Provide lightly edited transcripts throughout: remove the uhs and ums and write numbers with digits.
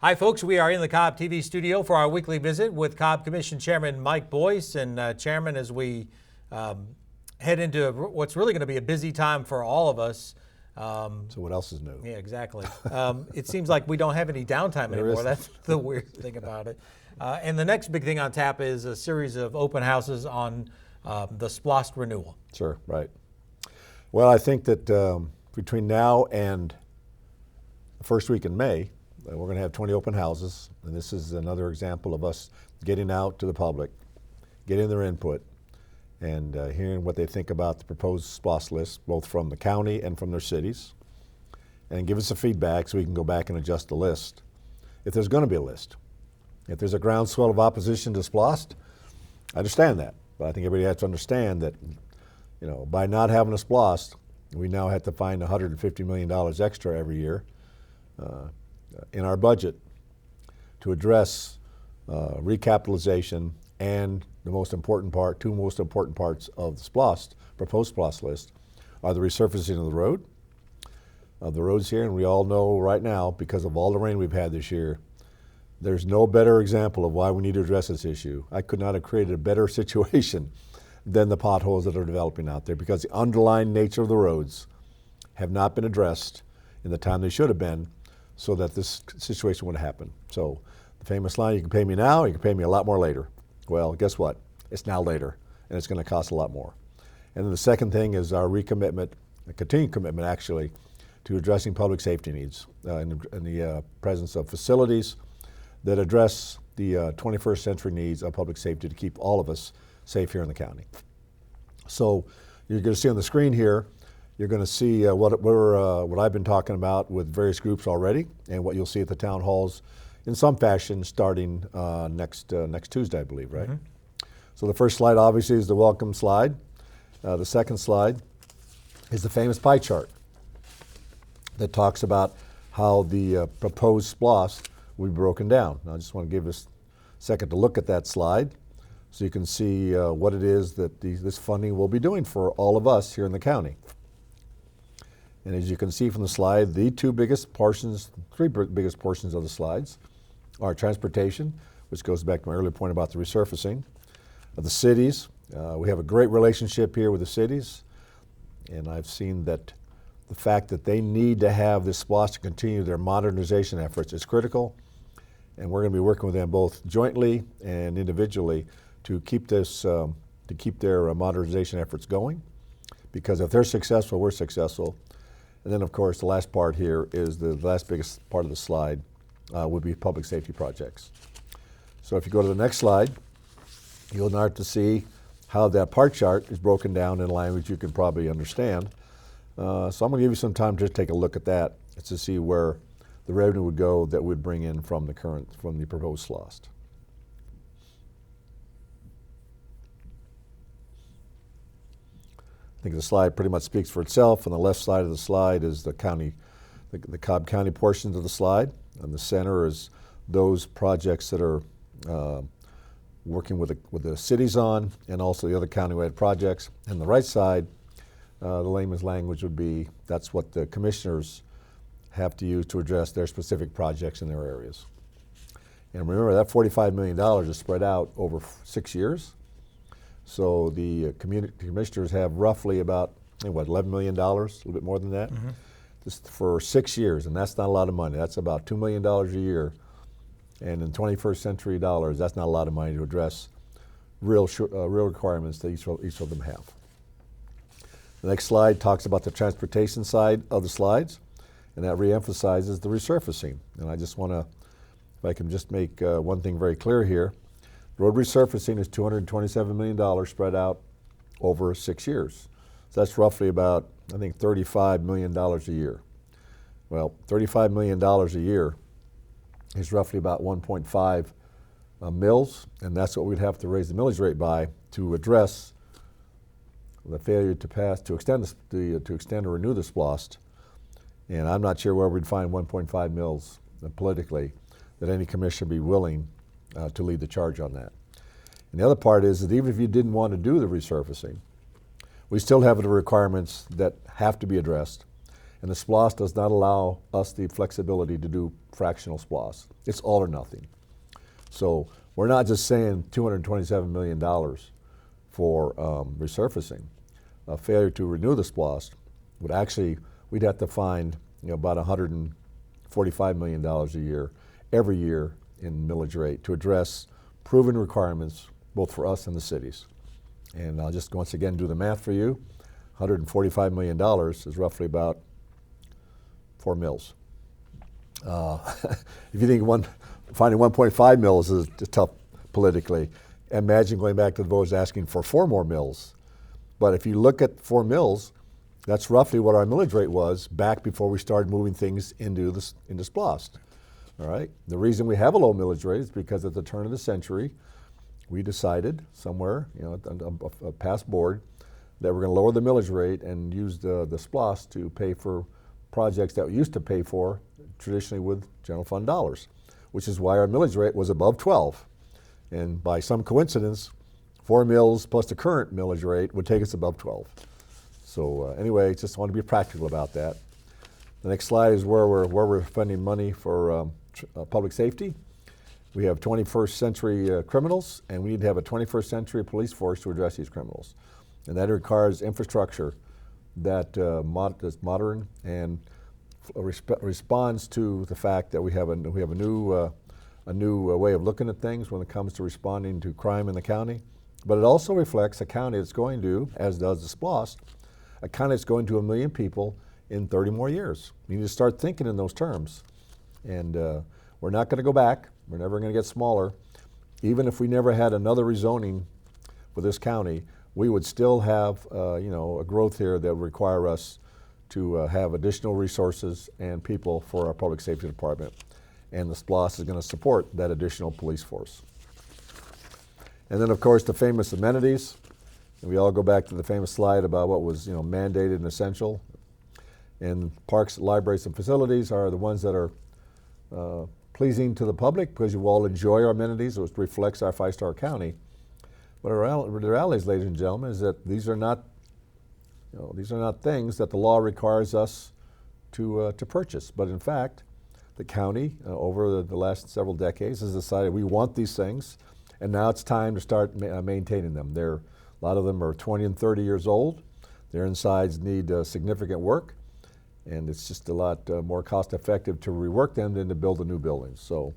Hi, folks. We are in the Cobb TV studio for our weekly visit with Cobb Commission Chairman Mike Boyce. And Chairman, as we head into what's really going to be a busy time for all of us. So what else is new? Yeah, exactly. It seems like we don't have any downtime anymore. That's the weird thing about it. And the next big thing on tap is a series of open houses on the SPLOST renewal. Sure, right. Well, I think that between now and the first week in May, we're going to have 20 open houses, and this is another example of us getting out to the public, getting their input, and hearing what they think about the proposed SPLOST list, both from the county and from their cities, and give us some feedback so we can go back and adjust the list, if there's going to be a list. If there's a groundswell of opposition to SPLOST, I understand that, but I think everybody has to understand that, you know, by not having a SPLOST, we now have to find $150 million extra every year in our budget to address recapitalization and the most important part, two most important parts of the SPLOST, proposed SPLOST list, are the resurfacing of the roads here. And we all know right now, because of all the rain we've had this year, there's no better example of why we need to address this issue. I could not have created a better situation than the potholes that are developing out there, because the underlying nature of the roads have not been addressed in the time they should have been, so that this situation would happen. So the famous line, you can pay me now, you can pay me a lot more later. Well, guess what? It's now later, and it's going to cost a lot more. And then the second thing is our recommitment, a continued commitment actually, to addressing public safety needs in the presence of facilities that address the 21st century needs of public safety to keep all of us safe here in the county. So you're going to see on the screen here, you're going to see what I've been talking about with various groups already, and what you'll see at the town halls in some fashion starting next Tuesday, I believe, right? Mm-hmm. So the first slide obviously is the welcome slide. The second slide is the famous pie chart that talks about how the proposed SPLOST will be broken down. Now, I just want to give us a second to look at that slide so you can see what it is that this funding will be doing for all of us here in the county. And as you can see from the slide, the three biggest portions of the slides are transportation, which goes back to my earlier point about the resurfacing of the cities. We have a great relationship here with the cities, and I've seen that the fact that they need to have this SPLOST to continue their modernization efforts is critical, and we're going to be working with them both jointly and individually to keep this, to keep their modernization efforts going, because if they're successful, we're successful. And then, of course, the last part here is the last biggest part of the slide would be public safety projects. So if you go to the next slide, you'll start to see how that part chart is broken down in language you can probably understand. So I'm going to give you some time to just take a look at that to see where the revenue would go that would bring in from the proposed SPLOST. I think the slide pretty much speaks for itself. On the left side of the slide is the county, the Cobb County portions of the slide. And the center is those projects that are working with the cities on, and also the other countywide projects. And the right side, the layman's language would be, that's what the commissioners have to use to address their specific projects in their areas. And remember, that $45 million is spread out over 6 years. So the commissioners have roughly about, $11 million, a little bit more than that, mm-hmm. Just for 6 years, and that's not a lot of money. That's about $2 million a year. And in 21st century dollars, that's not a lot of money to address real requirements that each of them have. The next slide talks about the transportation side of the slides, and that reemphasizes the resurfacing. And I just want to, if I can just make one thing very clear here, road resurfacing is $227 million spread out over 6 years. So that's roughly about, I think, $35 million a year. Well, $35 million a year is roughly about 1.5 mills, and that's what we'd have to raise the millage rate by to address the failure to extend or renew the SPLOST. And I'm not sure where we'd find 1.5 mills politically that any commissioner would be willing to lead the charge on that. And the other part is that even if you didn't want to do the resurfacing, we still have the requirements that have to be addressed. And the SPLOST does not allow us the flexibility to do fractional SPLOST. It's all or nothing. So we're not just saying $227 million for resurfacing. A failure to renew the SPLOST would actually, we'd have to find about $145 million a year, every year in millage rate to address proven requirements both for us and the cities. And I'll just once again do the math for you. $145 million is roughly about 4 mills. If you think finding 1.5 mills is tough politically, imagine going back to the voters asking for 4 more mills. But if you look at 4 mills, that's roughly what our millage rate was back before we started moving things into SPLOST. All right. The reason we have a low millage rate is because at the turn of the century, we decided somewhere, a past board, that we're going to lower the millage rate and use the SPLOST to pay for projects that we used to pay for traditionally with general fund dollars, which is why our millage rate was above 12. And by some coincidence, 4 mills plus the current millage rate would take us above 12. So anyway, just want to be practical about that. The next slide is where we're spending money for public safety. We have 21st century criminals, and we need to have a 21st century police force to address these criminals. And that requires infrastructure that is modern and responds to the fact that we have a new way of looking at things when it comes to responding to crime in the county. But it also reflects a county that's going to, as does the SPLOST, a county that's going to 1 million people in 30 more years. You need to start thinking in those terms. And we're not going to go back. We're never going to get smaller. Even if we never had another rezoning for this county, we would still have a growth here that would require us to have additional resources and people for our public safety department. And the SPLOST is going to support that additional police force. And then, of course, the famous amenities. And we all go back to the famous slide about what was mandated and essential. And parks, libraries, and facilities are the ones that are pleasing to the public because you all enjoy our amenities, which reflects our 5-star county. But the reality is, ladies and gentlemen, is that these are not things that the law requires us to purchase. But in fact, the county, over the last several decades, has decided we want these things, and now it's time to start maintaining them. A lot of them are 20 and 30 years old. Their insides need significant work, and it's just a lot more cost-effective to rework them than to build a new building. So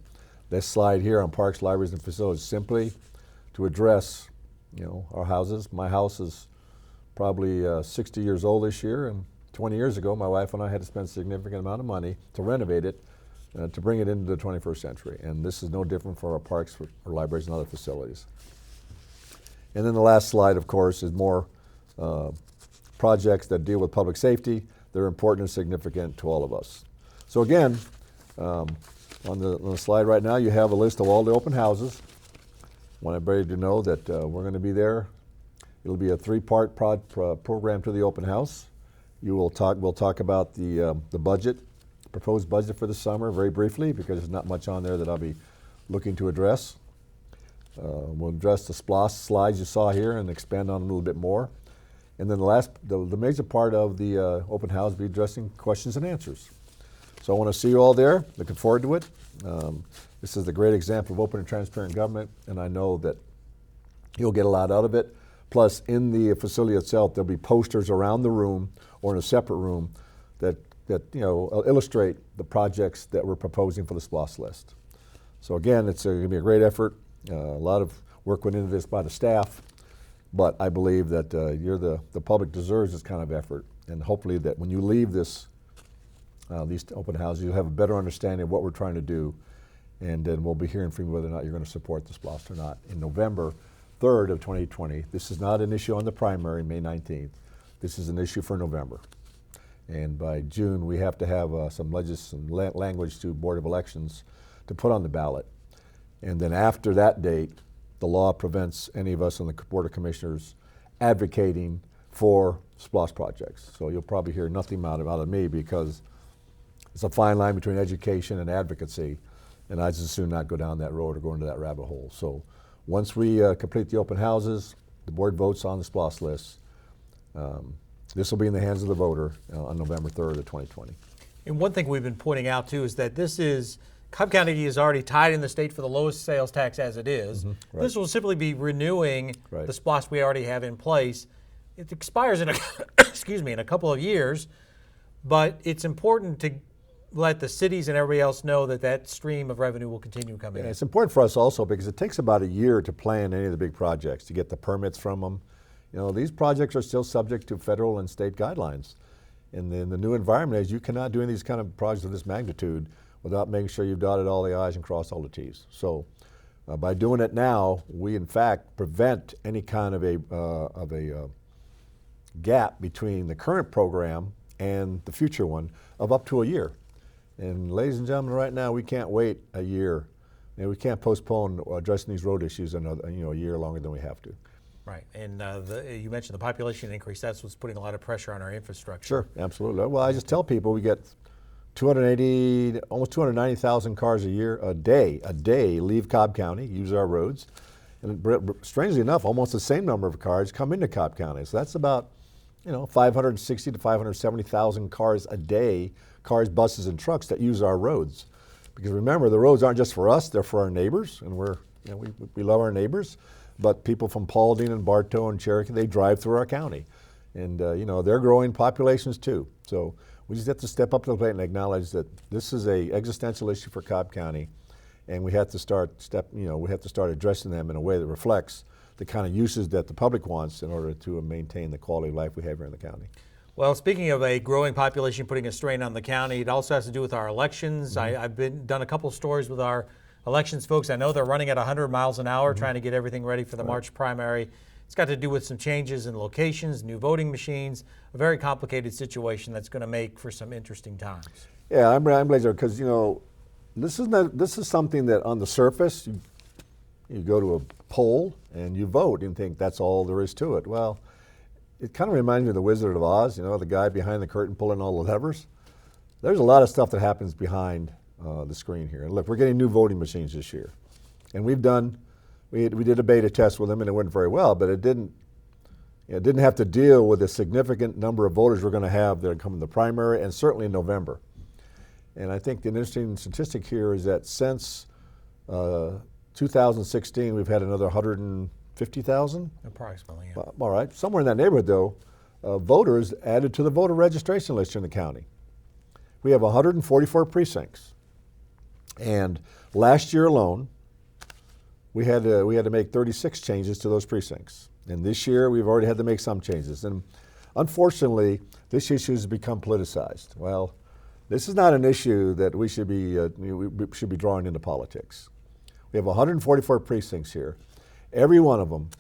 this slide here on parks, libraries, and facilities simply to address our houses. My house is probably 60 years old this year, and 20 years ago, my wife and I had to spend a significant amount of money to renovate it, to bring it into the 21st century. And this is no different for our parks, our libraries, and other facilities. And then the last slide, of course, is more projects that deal with public safety. They're important and significant to all of us. So again, on the slide right now, you have a list of all the open houses. I want everybody to know that we're going to be there. It'll be a 3-part program to the open house. We'll talk about the budget, proposed budget for the summer very briefly because there's not much on there that I'll be looking to address. We'll address the SPLOST slides you saw here and expand on a little bit more. And then the major part of the open house will be addressing questions and answers. So I want to see you all there. Looking forward to it. This is a great example of open and transparent government, and I know that you'll get a lot out of it. Plus, in the facility itself, there'll be posters around the room or in a separate room that illustrate the projects that we're proposing for the SPLOST list. So again, it's going to be a great effort. A lot of work went into this by the staff, but I believe that the public deserves this kind of effort, and hopefully that when you leave these open houses, you'll have a better understanding of what we're trying to do, and then we'll be hearing from you whether or not you're going to support the SPLOST or not in November 3rd of 2020. This is not an issue on the primary, May 19th. This is an issue for November. And by June, we have to have some language to Board of Elections to put on the ballot. And then after that date, the law prevents any of us on the Board of Commissioners advocating for SPLOST projects. So you'll probably hear nothing out of me because it's a fine line between education and advocacy, and I'd just as soon not go down that road or go into that rabbit hole. So once we complete the open houses, the board votes on the SPLOST list. this will be in the hands of the voter on November 3rd of 2020. And one thing we've been pointing out too is that Cobb County is already tied in the state for the lowest sales tax as it is. Right. This will simply be renewing Right. the SPLOST we already have in place. It expires in in a couple of years, but it's important to let the cities and everybody else know that stream of revenue will continue coming in. It's important for us also because it takes about a year to plan any of the big projects, to get the permits from them. These projects are still subject to federal and state guidelines. And then the new environment is you cannot do any of these kind of projects of this magnitude without making sure you've dotted all the I's and crossed all the T's. So by doing it now, we in fact prevent any kind of a gap between the current program and the future one of up to a year. And ladies and gentlemen, right now we can't wait a year. We can't postpone addressing these road issues another, a year longer than we have to. Right, and you mentioned the population increase. That's what's putting a lot of pressure on our infrastructure. Sure, absolutely. Well, I just tell people we get 280, almost 290,000 cars a day leave Cobb County, use our roads. And strangely enough, almost the same number of cars come into Cobb County. So that's about, 560 to 570,000 cars a day, cars, buses, and trucks that use our roads. Because remember, the roads aren't just for us, they're for our neighbors, and we love our neighbors. But people from Paulding and Bartow and Cherokee, they drive through our county. And they're growing populations too. So we just have to step up to the plate and acknowledge that this is an existential issue for Cobb County, and we have to start addressing them in a way that reflects the kind of uses that the public wants in order to maintain the quality of life we have here in the county. Well, speaking of a growing population putting a strain on the county, it also has to do with our elections. I've done a couple of stories with our elections folks. I know they're running at 100 miles an hour trying to get everything ready for the March primary. It's got to do with some changes in locations, new voting machines, a very complicated situation that's going to make for some interesting times. Yeah, I'm glad because this is something that on the surface you go to a poll and you vote and think that's all there is to it. Well, it kind of reminds me of the Wizard of Oz. The guy behind the curtain pulling all the levers. There's a lot of stuff that happens behind the screen here. And look, we're getting new voting machines this year, and we did a beta test with them, and it went very well. But it didn't have to deal with a significant number of voters we're going to have that come in the primary, and certainly in November. And I think the interesting statistic here is that since 2016, we've had another 150,000. Approximately, yeah. All right, somewhere in that neighborhood, though, voters added to the voter registration list in the county. We have 144 precincts. And last year alone, we had to make 36 changes to those precincts. And this year, we've already had to make some changes. And unfortunately, this issue has become politicized. Well, this is not an issue that we should be drawing into politics. We have 144 precincts here. Every one of them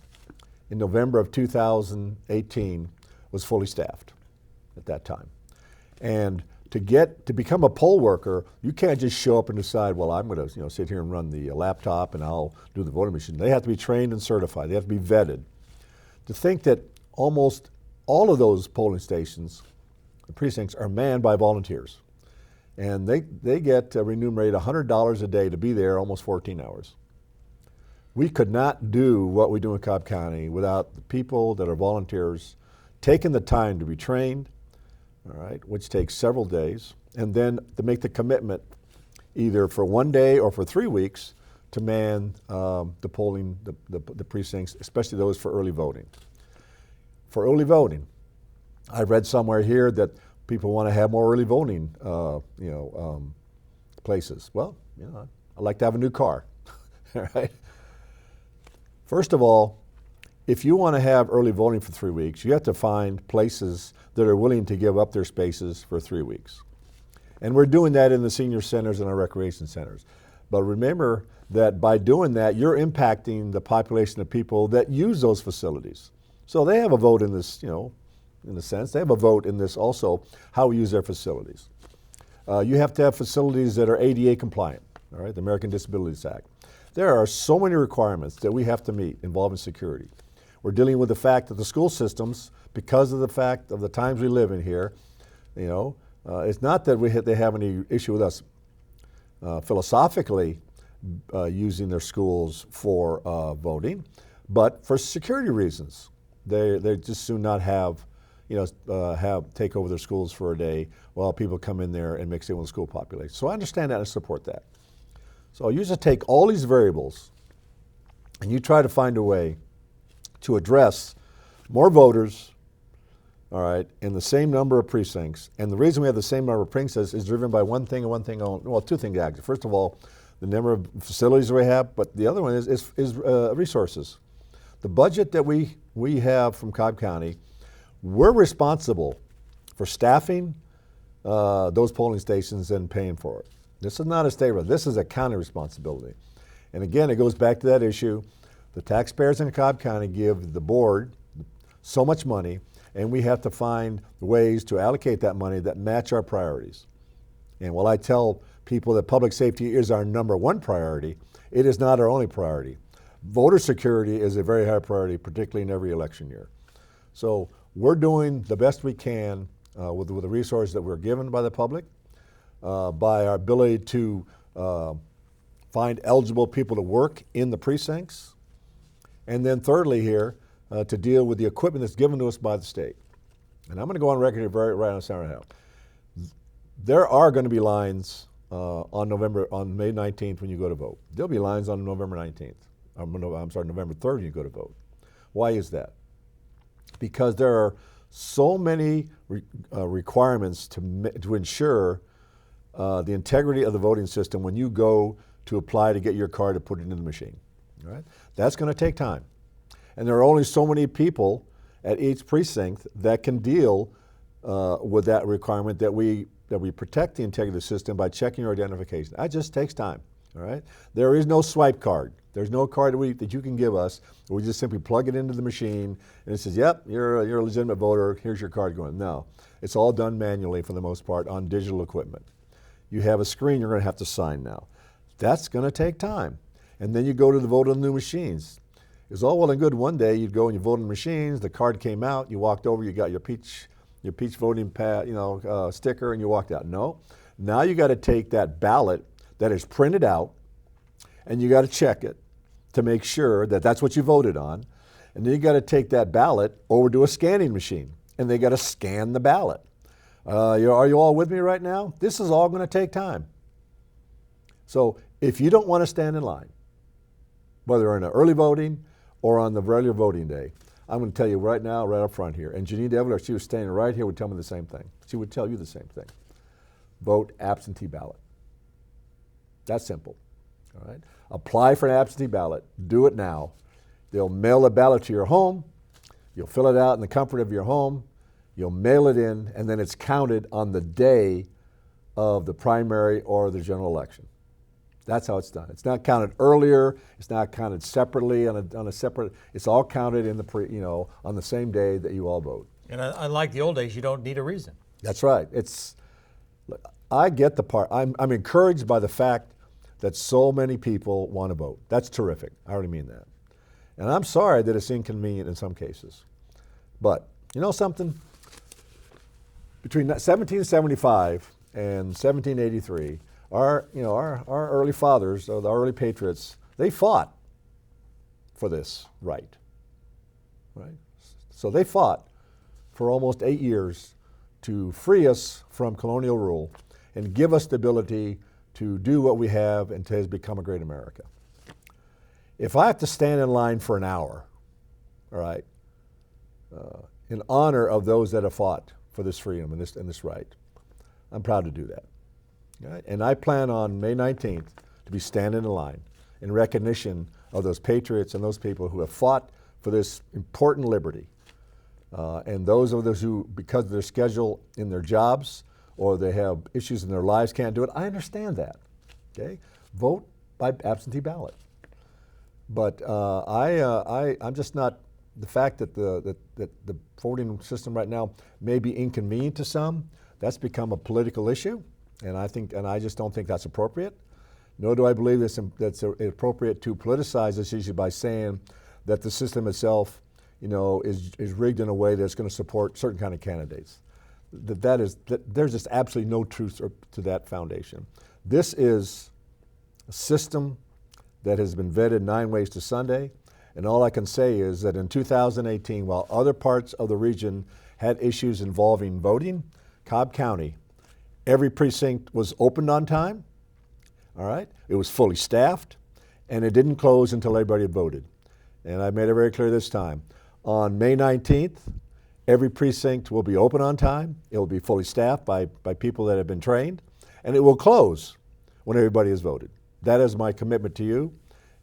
in November of 2018 was fully staffed at that time. And to become a poll worker, you can't just show up and decide, well, I'm going to sit here and run the laptop and I'll do the voting machine. They have to be trained and certified. They have to be vetted. To think that almost all of those polling stations, the precincts, are manned by volunteers. And they get remunerated $100 a day to be there almost 14 hours. We could not do what we do in Cobb County without the people that are volunteers taking the time to be trained, all right, which takes several days, and then to make the commitment either for one day or for 3 weeks to man the polling, the precincts, especially those for early voting. For early voting, I read somewhere here that people want to have more early voting places. Well, I'd like to have a new car, all right? First of all, if you want to have early voting for 3 weeks, you have to find places that are willing to give up their spaces for 3 weeks. And we're doing that in the senior centers and our recreation centers. But remember that by doing that, you're impacting the population of people that use those facilities. So they have a vote in this, in a sense. They have a vote in this also, how we use their facilities. You have to have facilities that are ADA compliant, all right, the American Disabilities Act. There are so many requirements that we have to meet involving security. We're dealing with the fact that the school systems, because of the fact of the times we live in here, it's not that they have any issue with us philosophically using their schools for voting, but for security reasons. They just do not have take over their schools for a day while people come in there and mix in with the school population. So I understand that and support that. So you just take all these variables and you try to find a way to address more voters, all right, in the same number of precincts. And the reason we have the same number of precincts is driven by one thing and one thing only. Well, two things actually. First of all, the number of facilities we have, but the other one is resources. The budget that we have from Cobb County, we're responsible for staffing those polling stations and paying for it. This is not a state, this is a county responsibility. And again, it goes back to that issue. The taxpayers in Cobb County give the board so much money, and we have to find ways to allocate that money that match our priorities. And while I tell people that public safety is our number one priority, it is not our only priority. Voter security is a very high priority, particularly in every election year. So we're doing the best we can with the resources that we're given by the public, by our ability to find eligible people to work in the precincts, and then thirdly here, to deal with the equipment that's given to us by the state. And I'm going to go on record here right on Saturday now. There are going to be lines on May 19th when you go to vote. There'll be lines on November 19th. November 3rd when you go to vote. Why is that? Because there are so many requirements to ensure the integrity of the voting system when you go to apply to get your card to put it in the machine. Right? That's going to take time. And there are only so many people at each precinct that can deal with that requirement that we protect the integrity of the system by checking your identification. That just takes time. All right? There is no swipe card. There's no card that you can give us. We just simply plug it into the machine and it says, yep, you're a legitimate voter, here's your card going. No, it's all done manually for the most part on digital equipment. You have a screen you're going to have to sign now. That's going to take time. And then you go to the vote on the new machines. It's all well and good one day you'd go and you vote on the machines, the card came out, you walked over, you got your peach voting pad, sticker, and you walked out. No, now you got to take that ballot that is printed out and you got to check it to make sure that that's what you voted on. And then you got to take that ballot over to a scanning machine and they got to scan the ballot. Are you all with me right now? This is all going to take time. So if you don't want to stand in line, whether in the early voting or on the regular voting day, I'm going to tell you right now, right up front here, and Janine Devler, she was standing right here, would tell me the same thing. She would tell you the same thing. Vote absentee ballot. That's simple. All right? Apply for an absentee ballot. Do it now. They'll mail a ballot to your home. You'll fill it out in the comfort of your home. You'll mail it in, and then it's counted on the day of the primary or the general election. That's how it's done. It's not counted earlier. It's not counted separately on a separate. It's all counted in the on the same day that you all vote. And unlike the old days, you don't need a reason. That's right. I get the part. I'm encouraged by the fact that so many people want to vote. That's terrific. I already mean that. And I'm sorry that it's inconvenient in some cases. But you know something? Between 1775 and 1783, our early fathers, the early patriots, they fought for this right. So they fought for almost 8 years to free us from colonial rule and give us the ability to do what we have and has become a great America. If I have to stand in line for an hour, all right, in honor of those that have fought for this freedom and this right, I'm proud to do that. All right? And I plan on May 19th to be standing in line in recognition of those patriots and those people who have fought for this important liberty. And those of us who, because of their schedule in their jobs or they have issues in their lives, can't do it, I understand that. Okay? Vote by absentee ballot. But I'm just not, the fact that the voting system right now may be inconvenient to some, that's become a political issue, and I just don't think that's appropriate. Nor do I believe that's appropriate to politicize this issue by saying that the system itself, is rigged in a way that's going to support certain kind of candidates. There's just absolutely no truth to that foundation. This is a system that has been vetted 9 ways to Sunday, and all I can say is that in 2018, while other parts of the region had issues involving voting, Cobb County, every precinct was opened on time, all right? It was fully staffed, and it didn't close until everybody had voted. And I made it very clear this time. On May 19th, every precinct will be open on time. It will be fully staffed by people that have been trained, and it will close when everybody has voted. That is my commitment to you,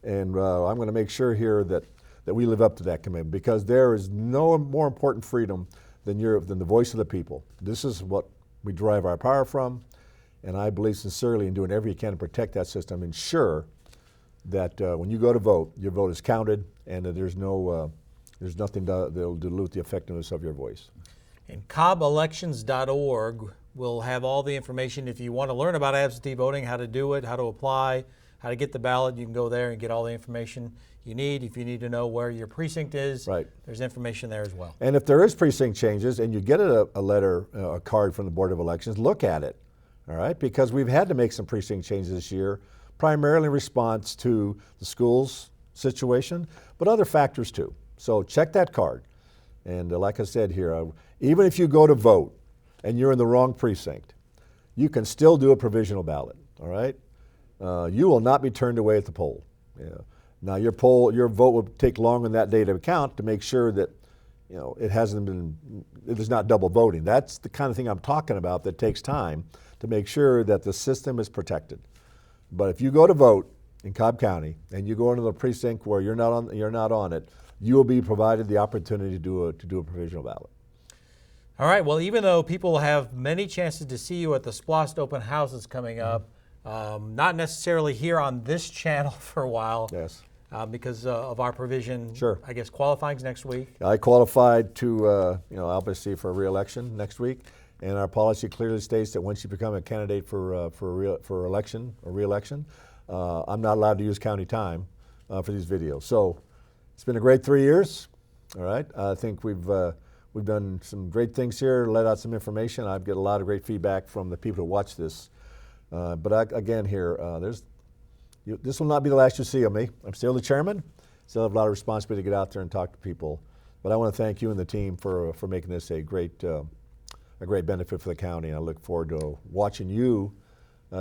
and I'm going to make sure here that we live up to that commitment, because there is no more important freedom than the voice of the people. This is what we derive our power from, and I believe sincerely in doing everything you can to protect that system, ensure that when you go to vote, your vote is counted, and that there's nothing that'll dilute the effectiveness of your voice. And CobbElections.org will have all the information. If you want to learn about absentee voting, how to do it, how to apply, how to get the ballot, you can go there and get all the information you need. If you need to know where your precinct is, right, there's information there as well. And if there is precinct changes and you get a letter, a card from the Board of Elections, look at it, all right? Because we've had to make some precinct changes this year, primarily in response to the schools situation, but other factors too. So check that card. And like I said here, even if you go to vote and you're in the wrong precinct, you can still do a provisional ballot, all right? You will not be turned away at the poll. Yeah. Now your vote will take longer than that day to count to make sure that it is not double voting. That's the kind of thing I'm talking about that takes time to make sure that the system is protected. But if you go to vote in Cobb County and you go into the precinct where you're not on it, you will be provided the opportunity to do a provisional ballot. All right. Well, even though people have many chances to see you at the SPLOST open houses coming up, not necessarily here on this channel for a while. Yes. Because of our provision. Sure. I guess qualifying's next week. I qualified to obviously for re-election next week, and our policy clearly states that once you become a candidate for election or re-election, I'm not allowed to use county time for these videos. So it's been a great 3 years. All right. I think we've done some great things here, let out some information. I've got a lot of great feedback from the people who watch this. But again here, this will not be the last you see of me. I'm still the chairman, still have a lot of responsibility to get out there and talk to people. But I want to thank you and the team for making this a great benefit for the county. And I look forward to watching you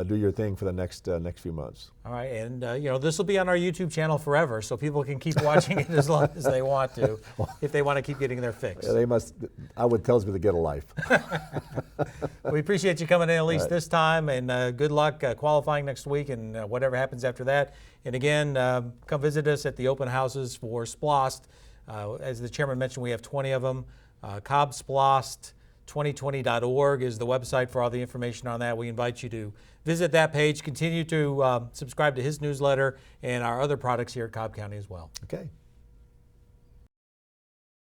do your thing for the next few months. All right, and this will be on our YouTube channel forever, so people can keep watching it as long as they want to, if they want to keep getting their fix. Yeah, they must. I would tell them to get a life. We appreciate you coming in at least this time, and good luck qualifying next week and whatever happens after that. And again, come visit us at the open houses for SPLOST. As the chairman mentioned, we have 20 of them. CobbSPLOST2020.org is the website for all the information on that. We invite you to visit that page, continue to subscribe to his newsletter and our other products here at Cobb County as well. Okay.